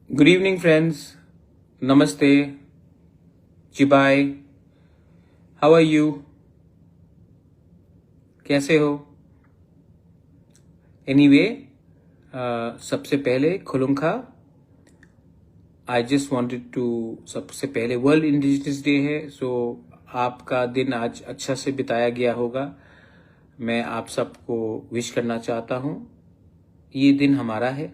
Good evening, friends. Namaste. Chibai. How are you? कैसे हो? Anyway, सबसे पहले खुलुमखा. I just wanted to सबसे पहले वर्ल्ड इंडिजिनस डे है, so आपका दिन आज अच्छा से बिताया गया होगा. मैं आप सबको विश करना चाहता हूँ. ये दिन हमारा है,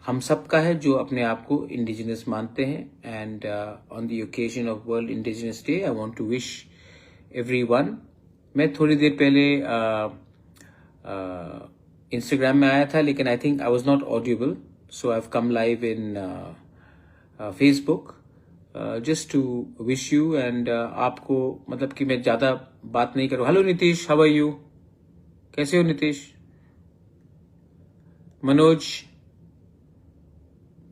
हम सब का है जो अपने आप को इंडिजिनस मानते हैं. And on the occasion of world indigenous day I want to wish everyone. मैं थोड़ी देर पहले इंस्टाग्राम में आया था, लेकिन I think I was not audible, so I have come live in Facebook just to wish you. एंड आपको मतलब कि मैं ज़्यादा बात नहीं करूँ. Hello Nitish, how are you? कैसे हो Nitish? Manoj,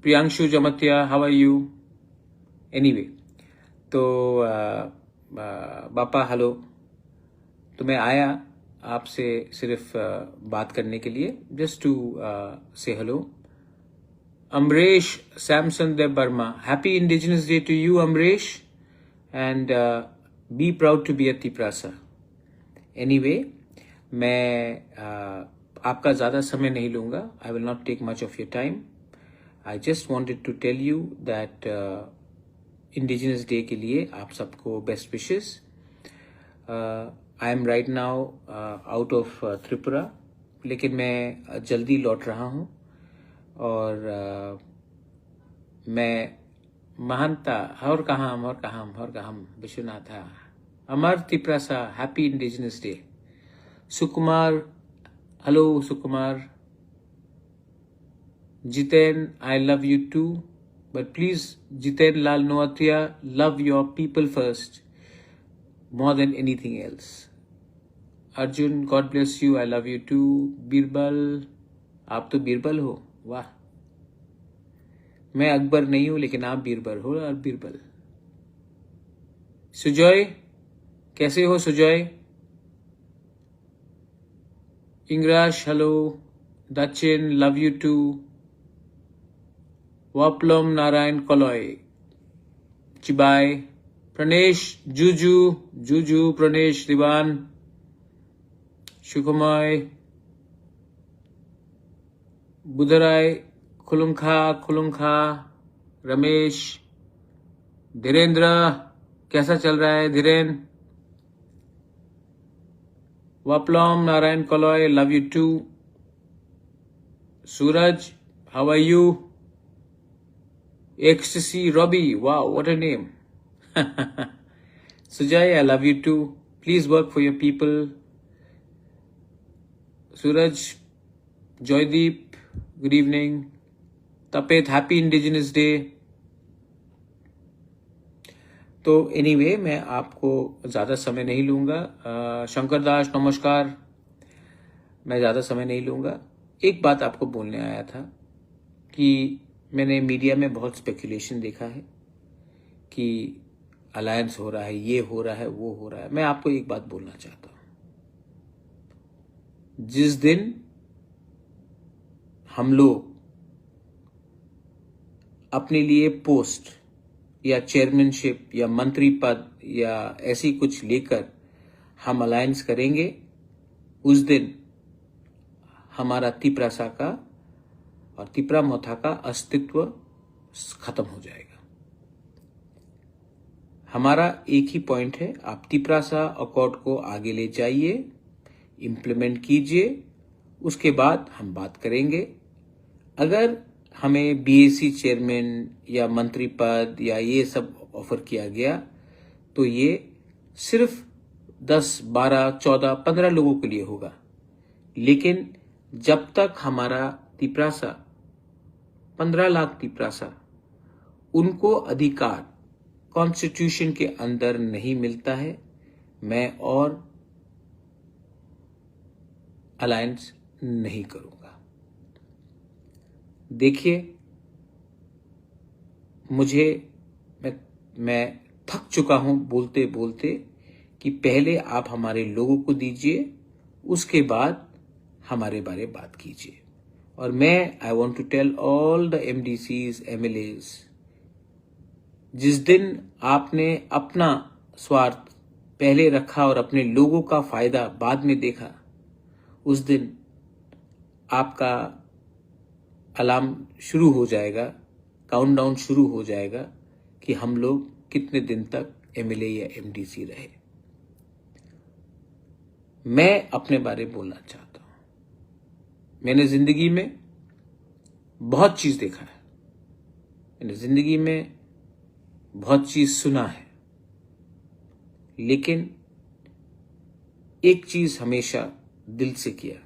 Priyanshu Jamatia, how are you? Anyway, तो बापा हेलो. तो मैं आया आपसे सिर्फ बात करने के लिए, just to say hello. Amresh Samson Dev Varma, happy indigenous day to you Amresh, and be proud to be a Tiprasa. Anyway, मैं आपका ज़्यादा समय नहीं लूँगा. I will not take much of your time. I just wanted to tell you that Indigenous Day के लिए आप सबको best wishes. I am right now out of Tripura, लेकिन मैं जल्दी लौट रहा हूँ. और मैं महंता और कहाँ Vishwanath Amar Tiprasa, happy indigenous day. Sukumar, hello Sukumar. Jiten, I love you too, but please, Jiten Lal Noatia, love your people first, more than anything else. Arjun, God bless you, I love you too. Birbal, आप तो बीरबल हो, वाह. मैं अकबर नहीं हूँ, लेकिन आप बीरबल हो. और बीरबल. सुजॉय, कैसे हो Sujoy? Ingrash, hello. Dachin, love you too. Waplam Narayan Kaloy, Chibai, Pranesh, Juju Pranesh Dewan, Sukumai, Budhrai, Khulumkha, Ramesh, Dhirendra, कैसा चल रहा है Dhirendra? Waplam Narayan Kaloy, love you too. Suraj, how are you? Ecstasy Robbie, wow, what a name. Sujay, I love you too. Please work for your people. Suraj, Joydeep, good evening. Tapet, happy Indigenous Day. तो anyway, मैं आपको ज़्यादा समय नहीं लूँगा. शंकर दास, नमस्कार. मैं ज़्यादा समय नहीं लूँगा. एक बात आपको बोलने आया था कि मैंने मीडिया में बहुत स्पेकुलेशन देखा है कि अलायंस हो रहा है, ये हो रहा है, वो हो रहा है. मैं आपको एक बात बोलना चाहता हूं. जिस दिन हम लोग अपने लिए पोस्ट या चेयरमैनशिप या मंत्री पद या ऐसी कुछ लेकर हम अलायंस करेंगे, उस दिन हमारा तिपरासा का और तिपरा मोथा का अस्तित्व खत्म हो जाएगा. हमारा एक ही पॉइंट है, आप तिपरासा अकॉर्ड को आगे ले जाइए, इम्प्लीमेंट कीजिए, उसके बाद हम बात करेंगे. अगर हमें बीएसी चेयरमैन या मंत्री पद या ये सब ऑफर किया गया, तो ये सिर्फ 10, 12, 14, 15 लोगों के लिए होगा. लेकिन जब तक हमारा तिपरासा 15 लाख तिपरासा उनको अधिकार कॉन्स्टिट्यूशन के अंदर नहीं मिलता है, मैं और अलायंस नहीं करूंगा. देखिए, मैं थक चुका हूं बोलते बोलते कि पहले आप हमारे लोगों को दीजिए, उसके बाद हमारे बारे बात कीजिए. और मैं I want to tell all the MDCs, MLAs, जिस दिन आपने अपना स्वार्थ पहले रखा और अपने लोगों का फायदा बाद में देखा, उस दिन आपका अलार्म शुरू हो जाएगा, काउंटडाउन शुरू हो जाएगा कि हम लोग कितने दिन तक MLA या MDC रहे। मैं अपने बारे में बोलना चाहता हूं। मैंने जिंदगी में बहुत चीज देखा है, मैंने जिंदगी में बहुत चीज सुना है, लेकिन एक चीज हमेशा दिल से किया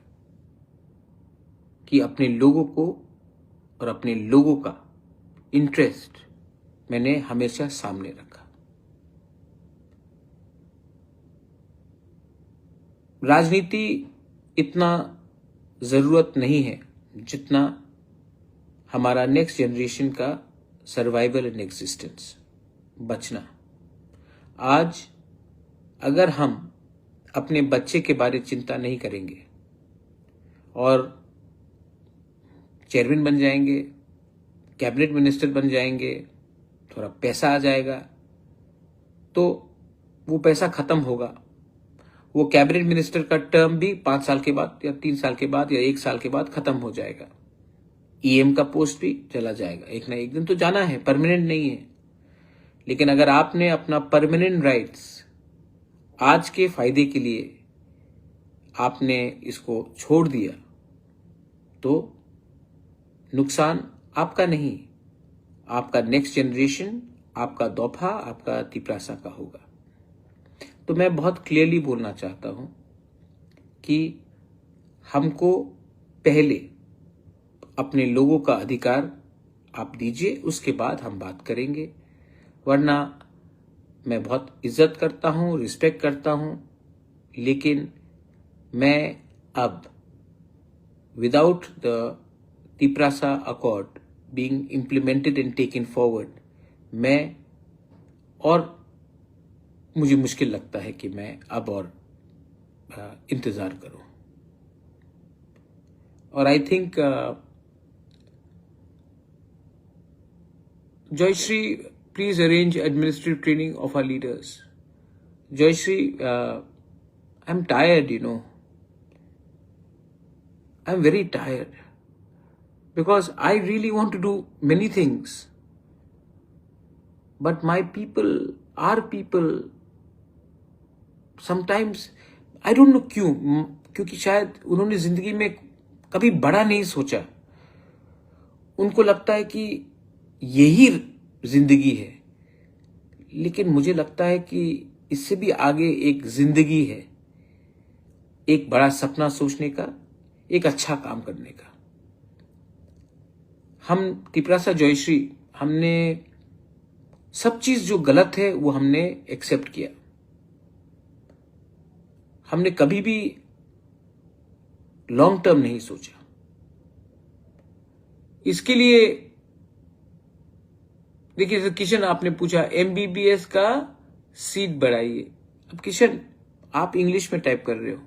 कि अपने लोगों को और अपने लोगों का इंटरेस्ट मैंने हमेशा सामने रखा। राजनीति इतना जरूरत नहीं है जितना हमारा नेक्स्ट जनरेशन का सर्वाइवल एंड एग्जिस्टेंस, बचना। आज अगर हम अपने बच्चे के बारे में चिंता नहीं करेंगे और चेयरमैन बन जाएंगे, कैबिनेट मिनिस्टर बन जाएंगे, थोड़ा पैसा आ जाएगा, तो वो पैसा खत्म होगा। वो कैबिनेट मिनिस्टर का टर्म भी 5 साल के बाद या 3 साल के बाद या 1 साल के बाद खत्म हो जाएगा। EM का पोस्ट भी चला जाएगा, एक ना एक दिन तो जाना है, परमानेंट नहीं है। लेकिन अगर आपने अपना परमानेंट राइट्स आज के फायदे के लिए आपने इसको छोड़ दिया, तो नुकसान आपका नहीं, आपका नेक्स्ट जनरेशन, आपका दोफा, आपका तिपरासा का होगा। तो मैं बहुत क्लियरली बोलना चाहता हूं कि हमको पहले अपने लोगों का अधिकार आप दीजिए, उसके बाद हम बात करेंगे। वरना मैं बहुत इज्जत करता हूं, रिस्पेक्ट करता हूं, लेकिन मैं अब without the Tiprasa accord being implemented and taken forward, मैं और मुझे मुश्किल लगता है कि मैं अब और इंतजार करूं। और I think Joyshri, please arrange administrative training of our leaders. Joyshri, I'm tired, I'm very tired because I really want to do many things. But my people, our people, sometimes, I don't know क्योंकि शायद उन्होंने जिंदगी में कभी बड़ा नहीं सोचा। उनको लगता है कि यही जिंदगी है, लेकिन मुझे लगता है कि इससे भी आगे एक जिंदगी है, एक बड़ा सपना सोचने का, एक अच्छा काम करने का। हम तिपरासा जयश्री, हमने सब चीज जो गलत है वो हमने एक्सेप्ट किया। हमने कभी भी लॉन्ग टर्म नहीं सोचा। इसके लिए देखिए किशन, आपने पूछा MBBS का सीट बढ़ाइए। अब किशन, आप इंग्लिश में टाइप कर रहे हो,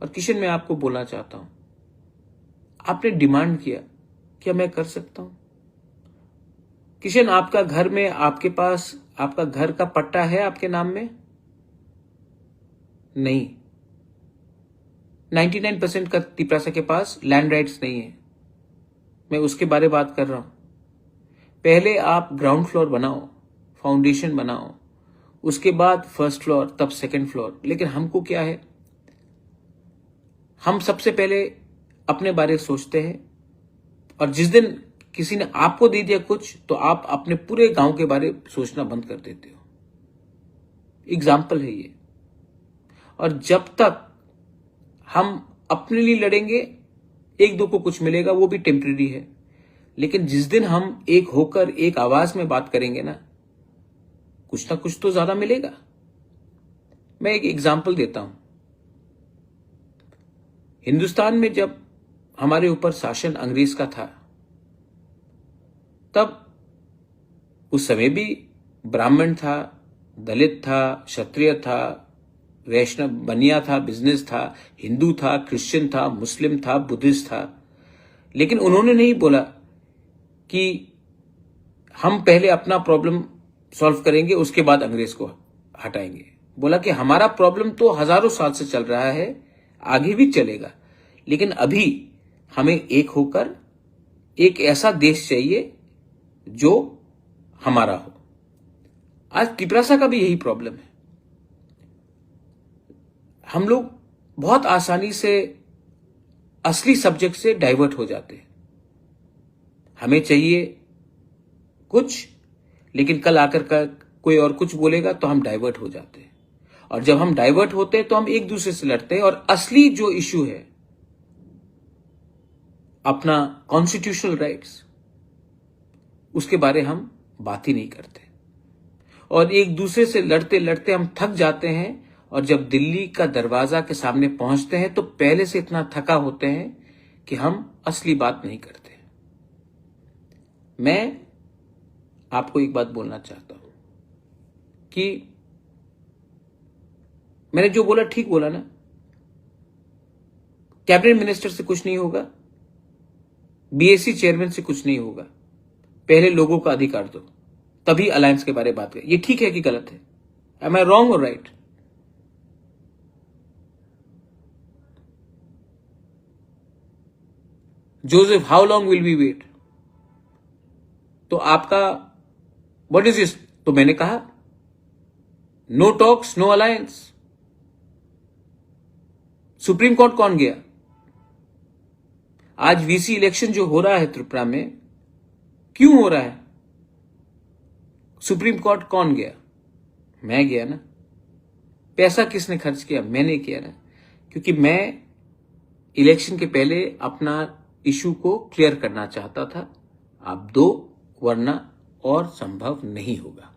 और किशन मैं आपको बोलना चाहता हूं, आपने डिमांड किया, क्या मैं कर सकता हूं? किशन, आपका घर में, आपके पास आपका घर का पट्टा है आपके नाम में? नहीं। 99% का तिपरासा के पास लैंड राइट्स नहीं है। मैं उसके बारे में बात कर रहा हूं। पहले आप ग्राउंड फ्लोर बनाओ, फाउंडेशन बनाओ, उसके बाद फर्स्ट फ्लोर, तब सेकंड फ्लोर। लेकिन हमको क्या है, हम सबसे पहले अपने बारे में सोचते हैं, और जिस दिन किसी ने आपको दे दिया कुछ, तो आप अपने पूरे गांव के बारे में सोचना बंद कर देते हो। एग्जाम्पल है ये। और जब तक हम अपने लिए लड़ेंगे, एक दो को कुछ मिलेगा, वो भी टेम्परेरी है। लेकिन जिस दिन हम एक होकर एक आवाज में बात करेंगे ना कुछ तो ज्यादा मिलेगा। मैं एक एग्जाम्पल देता हूं। हिंदुस्तान में जब हमारे ऊपर शासन अंग्रेज का था, तब उस समय भी ब्राह्मण था, दलित था, क्षत्रिय था, वैष्णव बनिया था, बिजनेस था, हिंदू था, क्रिश्चियन था, मुस्लिम था, बुद्धिस्ट था। लेकिन उन्होंने नहीं बोला कि हम पहले अपना प्रॉब्लम सॉल्व करेंगे, उसके बाद अंग्रेज को हटाएंगे। बोला कि हमारा प्रॉब्लम तो हजारों साल से चल रहा है, आगे भी चलेगा, लेकिन अभी हमें एक होकर एक ऐसा देश चाहिए जो हमारा हो। आज तिपरासा का भी यही प्रॉब्लम है। हम लोग बहुत आसानी से असली सब्जेक्ट से डाइवर्ट हो जाते हैं। हमें चाहिए कुछ, लेकिन कल आकर का कोई और कुछ बोलेगा तो हम डाइवर्ट हो जाते हैं, और जब हम डाइवर्ट होते हैं तो हम एक दूसरे से लड़ते हैं, और असली जो इश्यू है अपना कॉन्स्टिट्यूशनल राइट्स, उसके बारे हम बात ही नहीं करते, और एक दूसरे से लड़ते लड़ते हम थक जाते हैं, और जब दिल्ली का दरवाजा के सामने पहुंचते हैं तो पहले से इतना थका होते हैं कि हम असली बात नहीं करते। मैं आपको एक बात बोलना चाहता हूं कि मैंने जो बोला ठीक बोला ना। कैबिनेट मिनिस्टर से कुछ नहीं होगा, बीएससी चेयरमैन से कुछ नहीं होगा, पहले लोगों का अधिकार दो, तभी अलायंस के बारे में बात करें। ये ठीक है कि गलत है? एम आई रॉन्ग और right? Joseph, how long will we wait? तो आपका व्हाट इज दिस? तो मैंने कहा no talks, no alliance. Supreme court कौन गया? आज वीसी इलेक्शन जो हो रहा है त्रिपुरा में, क्यों हो रहा है? सुप्रीम कोर्ट कौन गया? मैं गया ना। पैसा किसने खर्च किया? मैंने किया ना, क्योंकि मैं इलेक्शन के पहले अपना इशू को क्लियर करना चाहता था। आप दो, वरना और संभव नहीं होगा।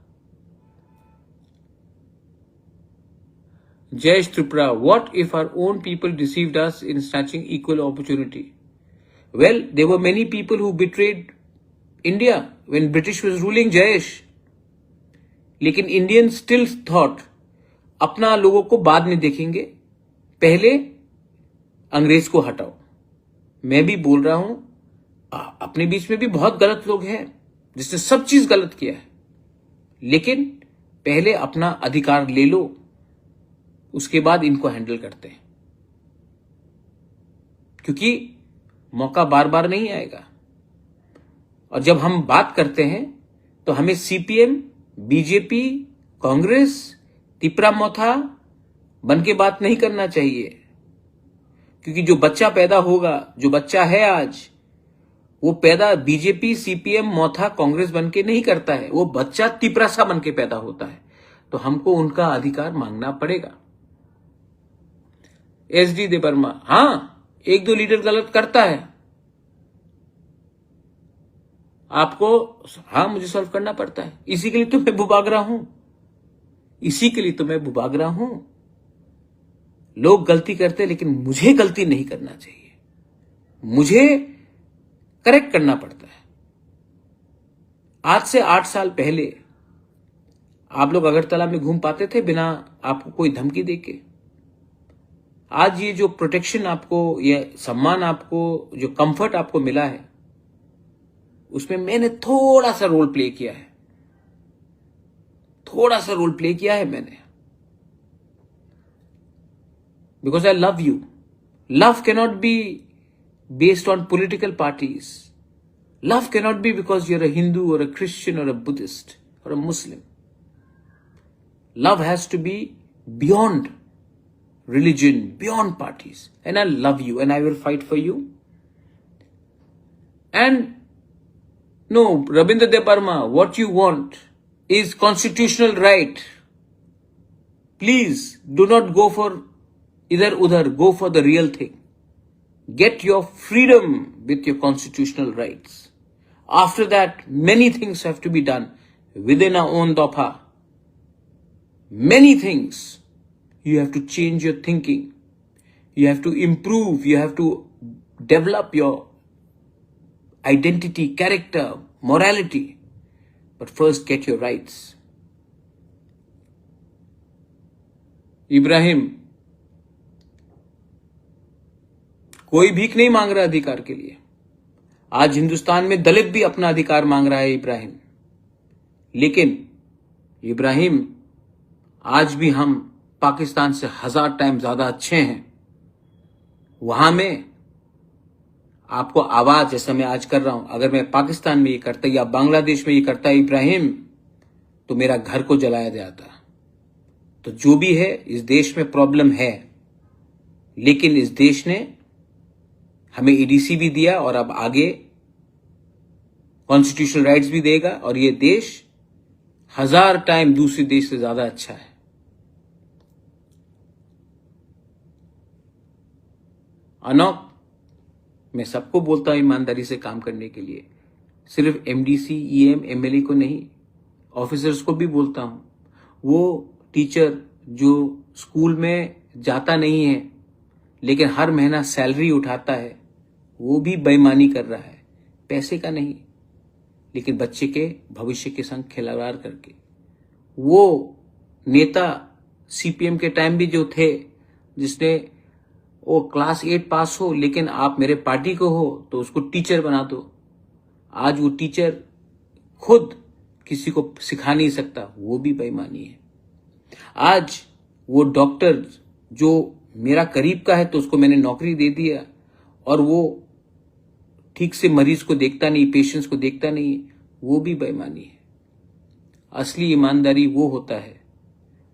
Jai Tripura, what if our own people deceived us in snatching equal opportunity? Well, there were many people who betrayed India when British was ruling, Jayesh. लेकिन इंडियन स्टिल थॉट अपना लोगों को बाद में देखेंगे, पहले अंग्रेज को हटाओ। मैं भी बोल रहा हूं, अपने बीच में भी बहुत गलत लोग हैं जिसने सब चीज गलत किया है, लेकिन पहले अपना अधिकार ले लो, उसके बाद इनको हैंडल करते हैं, क्योंकि मौका बार बार नहीं आएगा। और जब हम बात करते हैं तो हमें सीपीएम, बीजेपी, कांग्रेस, तिपरा मोथा बन के बात नहीं करना चाहिए, क्योंकि जो बच्चा पैदा होगा, जो बच्चा है आज, वो पैदा बीजेपी, सीपीएम, मोथा, कांग्रेस बन के नहीं करता है, वो बच्चा तिपरासा बन के पैदा होता है। तो हमको उनका अधिकार मांगना पड़ेगा। एसडी देबर्मा, हां, एक दो लीडर गलत करता है, आपको हां मुझे सॉल्व करना पड़ता है। इसी के लिए तो मैं बुबागरा हूं, इसी के लिए तो मैं बुबागरा हूं। लोग गलती करते, लेकिन मुझे गलती नहीं करना चाहिए, मुझे करेक्ट करना पड़ता है। आज से 8 साल पहले आप लोग अगरतला में घूम पाते थे बिना आपको कोई धमकी देके? आज ये जो प्रोटेक्शन आपको, ये सम्मान आपको, जो कंफर्ट आपको मिला है, उसमें मैंने थोड़ा सा रोल प्ले किया है, थोड़ा सा रोल प्ले किया है मैंने, because I love you. Love cannot be based on political parties. Love cannot be because you're a Hindu or a Christian or a Buddhist or a Muslim. Love has to be beyond religion, beyond parties. And I love you and I will fight for you. And no, Rabindra Debarma, what you want is constitutional right. Please do not go for idhar udhar, go for the real thing. Get your freedom with your constitutional rights. After that, many things have to be done within our own Dopha. Many things. You have to change your thinking. You have to improve. You have to develop your identity, character, morality. But first, get your rights. Ibrahim, कोई भीख नहीं मांग रहा अधिकार के लिए। आज हिंदुस्तान में दलित भी अपना अधिकार मांग रहा है इब्राहिम, लेकिन इब्राहिम आज भी हम पाकिस्तान से 1000 टाइम ज्यादा अच्छे हैं। वहां में आपको आवाज जैसा मैं आज कर रहा हूं, अगर मैं पाकिस्तान में ये करता या बांग्लादेश में ये करता इब्राहिम, तो मेरा घर को जलाया जाता। तो जो भी है, इस देश में प्रॉब्लम है, लेकिन इस देश ने हमें ईडीसी भी दिया और अब आगे कॉन्स्टिट्यूशनल राइट्स भी देगा, और ये देश 1000 टाइम दूसरे देश से ज्यादा अच्छा है। अनोक, मैं सबको बोलता हूं ईमानदारी से काम करने के लिए, सिर्फ एमडीसी, ईएम, एमएलए को नहीं, ऑफिसर्स को भी बोलता हूं। वो टीचर जो स्कूल में जाता नहीं है लेकिन हर महीना सैलरी उठाता है, वो भी बेईमानी कर रहा है, पैसे का नहीं, लेकिन बच्चे के भविष्य के संग खिलवाड़ करके। वो नेता सीपीएम के टाइम भी जो थे, जिसने वो क्लास 8 पास हो लेकिन आप मेरे पार्टी को हो तो उसको टीचर बना दो, आज वो टीचर खुद किसी को सिखा नहीं सकता, वो भी बेईमानी है। आज वो डॉक्टर जो मेरा करीब का है तो उसको मैंने नौकरी दे दिया, और वो ठीक से मरीज को देखता नहीं, पेशेंट्स को देखता नहीं, वो भी बेईमानी है। असली ईमानदारी वो होता है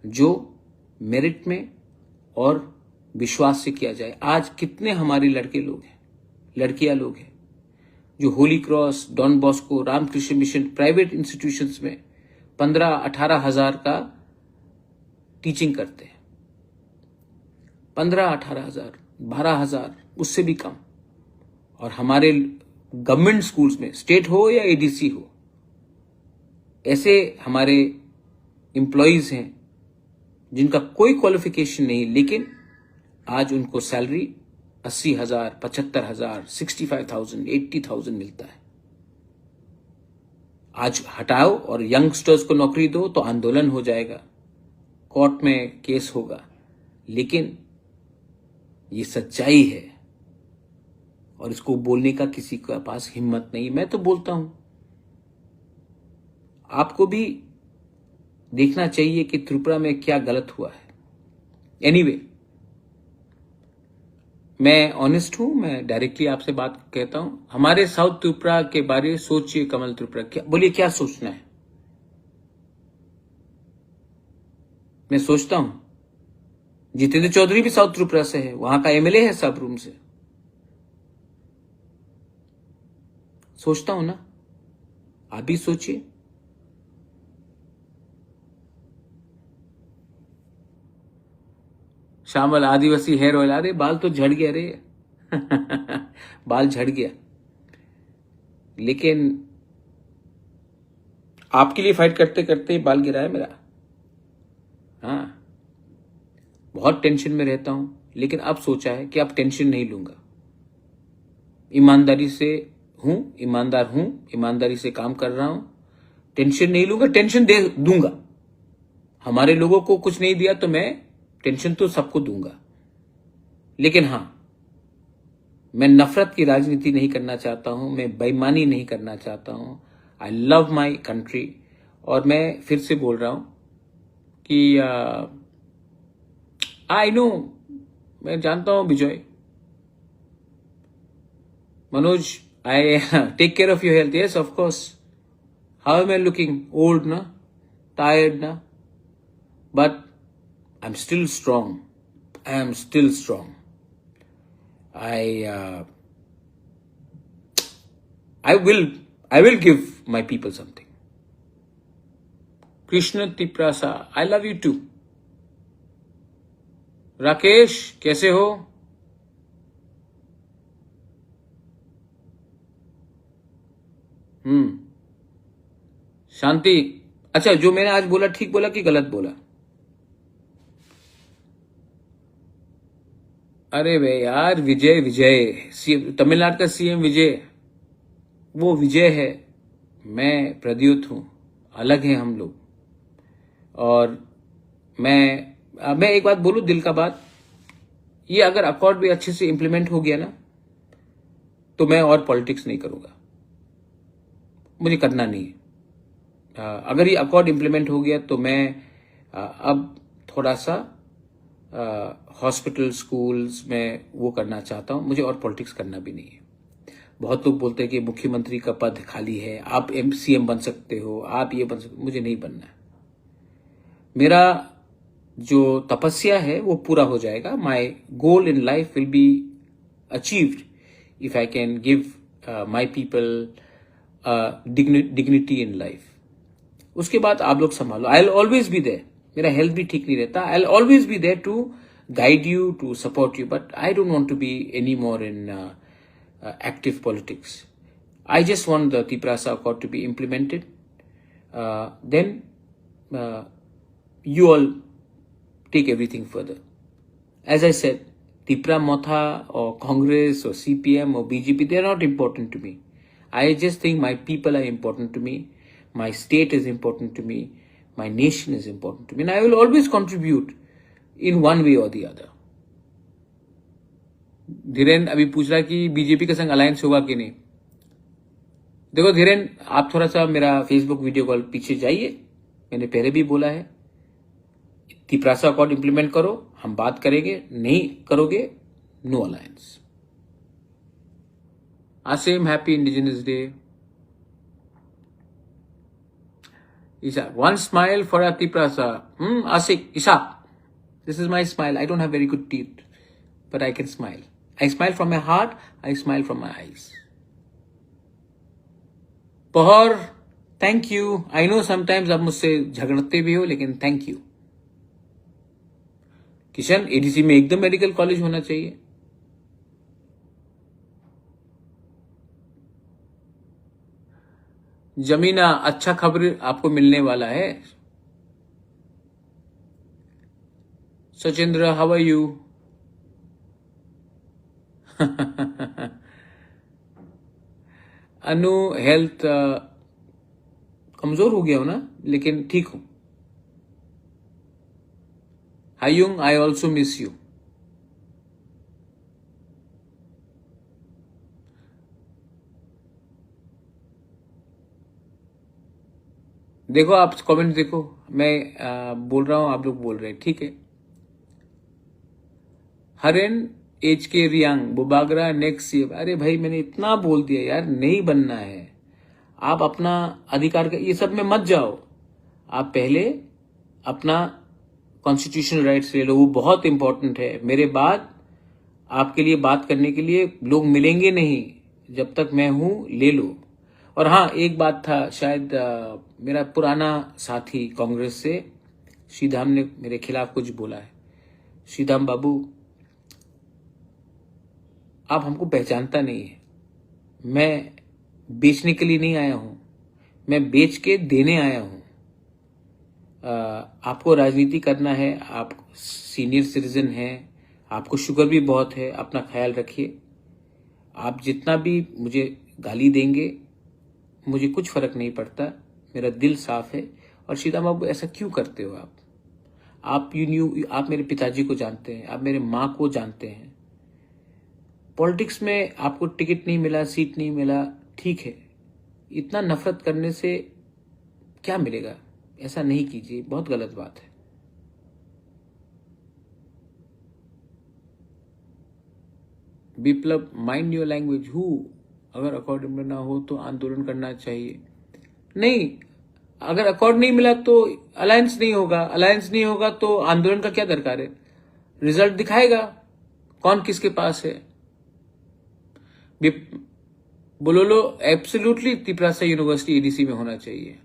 जो मेरिट में और विश्वास से किया जाए। आज कितने हमारे लड़के लोग हैं, लड़कियां लोग हैं, जो Holy Cross, Don Bosco, Ramakrishna Mission, private institutions में 15-18 हजार का टीचिंग करते हैं। 15-18 हजार, 12 हजार, उससे भी कम। और हमारे गवर्नमेंट स्कूल्स में, स्टेट हो या एडीसी हो, ऐसे हमारे एम्प्लॉयज हैं जिनका कोई क्वालिफिकेशन नहीं, लेकिन आज उनको सैलरी 80,000, 75,000, 65,000, 80,000 मिलता है। आज हटाओ और यंगस्टर्स को नौकरी दो तो आंदोलन हो जाएगा, कोर्ट में केस होगा, लेकिन ये सच्चाई है और इसको बोलने का किसी के पास हिम्मत नहीं। मैं तो बोलता हूं, आपको भी देखना चाहिए कि त्रिपुरा में क्या गलत हुआ है। एनीवे, मैं ऑनेस्ट हूं, मैं डायरेक्टली आपसे बात कहता हूं। हमारे साउथ त्रिपुरा के बारे में सोचिए, कमल त्रिपुरा, क्या बोलिए, क्या सोचना है। मैं सोचता हूं जितेंद्र चौधरी भी साउथ त्रिपुरा से है, वहां का एमएलए है सबरूम से। सोचता हूं ना, आप भी सोचिए। श्यामल आदिवासी हेयर ऑयल, अरे बाल तो झड़ गया रे बाल झड़ गया, लेकिन आपके लिए फाइट करते करते बाल गिरा है मेरा। हाँ, बहुत टेंशन में रहता हूं, लेकिन अब सोचा है कि अब टेंशन नहीं लूंगा। ईमानदारी से हूं, ईमानदार हूं, ईमानदारी से काम कर रहा हूं, टेंशन नहीं लूंगा। टेंशन दे दूंगा, हमारे लोगों को कुछ नहीं दिया तो मैं टेंशन तो सबको दूंगा, लेकिन हां, मैं नफरत की राजनीति नहीं करना चाहता हूं, मैं बेईमानी नहीं करना चाहता हूं। I love my country. और मैं फिर से बोल रहा हूं कि आई नो, मैं जानता हूं Vijay, Manoj, I take care of your health. Yes, of course. How am I looking? Old ना, टायर्ड ना, but I'm still strong. I am still strong. I will give my people something. Krishna Tiprasa, I love you too. Rakesh, कैसे हो? शांति, अच्छा, जो मैंने आज बोला ठीक बोला कि गलत बोला? अरे वे यार, विजय, तमिलनाडु का सीएम विजय, वो विजय है, मैं प्रद्युत हूं, अलग है हम लोग। और मैं एक बात बोलूं, दिल का बात, ये अगर अकॉर्ड भी अच्छे से इंप्लीमेंट हो गया ना, तो मैं और पॉलिटिक्स नहीं करूंगा, मुझे करना नहीं है। अगर ये अकॉर्ड इम्प्लीमेंट हो गया तो मैं अब थोड़ा सा हॉस्पिटल स्कूल्स में वो करना चाहता हूं, मुझे और पॉलिटिक्स करना भी नहीं है। बहुत लोग बोलते हैं कि मुख्यमंत्री का पद खाली है, आप सीएम बन सकते हो, आप ये बन सकते, मुझे नहीं बनना है। मेरा जो तपस्या है वो पूरा हो जाएगा। My goal in life will be achieved if I can give my people dignity in life. उसके बाद आप लोग संभालो, I will always be there. मेरा हेल्थ भी ठीक नहीं रहता, I will always be there to guide you, to support you, but I don't want to be any more in active politics. I just want the Tiprasa Accord to be implemented. Then you all take everything further. As I said, Tipra Motha or Congress or CPM or BJP, they are not important to me. I just think my people are important to me. My state is important to me. My nation is important to me. And I will always contribute in one way or the other. Dhiren अभी पूछ रहा कि BJP के संग alliance होगा कि नहीं। देखो धीरेन, आप थोड़ा सा मेरा फेसबुक वीडियो कॉल पीछे जाइए, मैंने पहले भी बोला है, तिपरासा अकॉर्ड इंप्लीमेंट करो, हम बात करेंगे, नहीं करोगे no alliance. Asim, happy indigenous day. Isha, one smile for a Tiprasa. Asik, Isha, this is my smile. I don't have very good teeth, but I can smile. I smile from my heart, I smile from my eyes. पहर, thank you. I know sometimes आप मुझसे झगड़ते भी हो, लेकिन thank you. Kishan, ADC में एकदम medical college होना चाहिए। जमीना, अच्छा खबर आपको मिलने वाला है। Sachindra, how are you? Anu, health कमजोर हो गया हो ना, लेकिन ठीक हूं। Hayung, I also miss you. देखो आप कमेंट देखो, मैं बोल रहा हूं, आप लोग बोल रहे हैं, ठीक है। हरेन, एच के रियांग, बुबागरा नेक्स्ट ईयर। अरे भाई, मैंने इतना बोल दिया यार, नहीं बनना है। आप अपना अधिकार का ये सब में मत जाओ, आप पहले अपना कॉन्स्टिट्यूशनल राइट्स ले लो, वो बहुत इंपॉर्टेंट है। मेरे बाद आपके लिए बात करने के लिए लोग मिलेंगे नहीं, जब तक मैं हूं ले लो। और हाँ, एक बात था, शायद मेरा पुराना साथी कांग्रेस से श्रीधाम ने मेरे खिलाफ कुछ बोला है। श्रीधाम बाबू, आप हमको पहचानता नहीं है। मैं बेचने के लिए नहीं आया हूं, मैं बेच के देने आया हूं। आपको राजनीति करना है, आप सीनियर सिटीजन हैं, आपको शुगर भी बहुत है, अपना ख्याल रखिए। आप जितना भी मुझे गाली देंगे, मुझे कुछ फर्क नहीं पड़ता, मेरा दिल साफ है। और सीधा बाबू, ऐसा क्यों करते हो आप? आप मेरे पिताजी को जानते हैं, आप मेरे माँ को जानते हैं। पॉलिटिक्स में आपको टिकट नहीं मिला, सीट नहीं मिला, ठीक है, इतना नफरत करने से क्या मिलेगा? ऐसा नहीं कीजिए, बहुत गलत बात है। विप्लव, माइंड योर लैंग्वेज। हु, अगर अकॉर्ड ना हो तो आंदोलन करना चाहिए। नहीं, अगर अकॉर्ड नहीं मिला तो अलायंस नहीं होगा, अलायंस नहीं होगा तो आंदोलन का क्या दरकार है? रिजल्ट दिखाएगा कौन किसके पास है। बोलो, एब्सोल्युटली तिपरासा यूनिवर्सिटी एडीसी में होना चाहिए।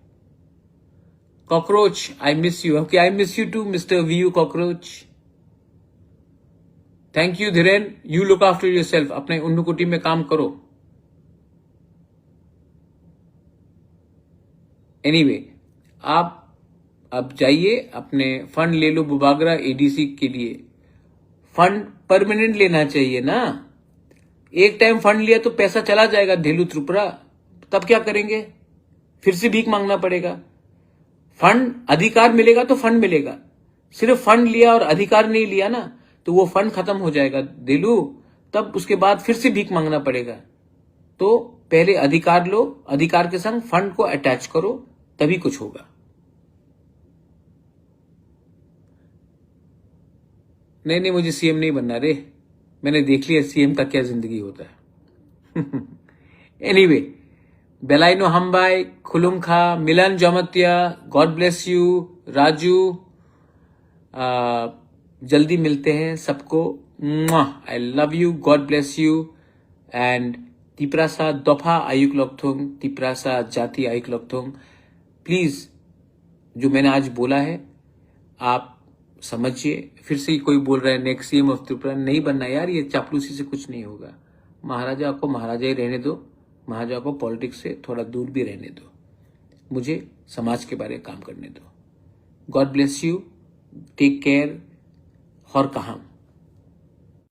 Cockroach, I miss you. Okay, I miss you too mister V U cockroach. Thank you Dhiren, you look after yourself. अपने उन्नकुटी में काम करो। एनीवे, आप अब जाइए, अपने फंड ले लो बुबागरा एडीसी के लिए। फंड परमानेंट लेना चाहिए ना। एक टाइम फंड लिया तो पैसा चला जाएगा धेलू त्रिपुरा, तब क्या करेंगे? फिर से भीख मांगना पड़ेगा। फंड, अधिकार मिलेगा तो फंड मिलेगा। सिर्फ फंड लिया और अधिकार नहीं लिया ना, तो वो फंड खत्म हो जाएगा धेलू, तब उसके बाद फिर से भीख मांगना पड़ेगा। तो पहले अधिकार लो, अधिकार के संग फंड को अटैच करो, तभी कुछ होगा। नहीं, मुझे सीएम नहीं बनना रे, मैंने देख लिया सीएम का क्या जिंदगी होता है। Anyway, Belaino Hambai, Khulumkha, Milan Jamatia, God bless you, Raju, जल्दी मिलते हैं सबको। I love you, God bless you. And Tiprasa दफा आयुक लॉकथोंग, तिप्रासा जाति आयुक लॉकथोंग। प्लीज जो मैंने आज बोला है आप समझिए। फिर से कोई बोल रहा है नेक्स्ट सीएम ऑफ त्रिपुरा, नहीं बनना यार, ये चापलूसी से कुछ नहीं होगा। महाराजा को महाराजा ही रहने दो, महाराजा को पॉलिटिक्स से थोड़ा दूर भी रहने दो, मुझे समाज के बारे में काम करने दो। God bless you, take care. और कहा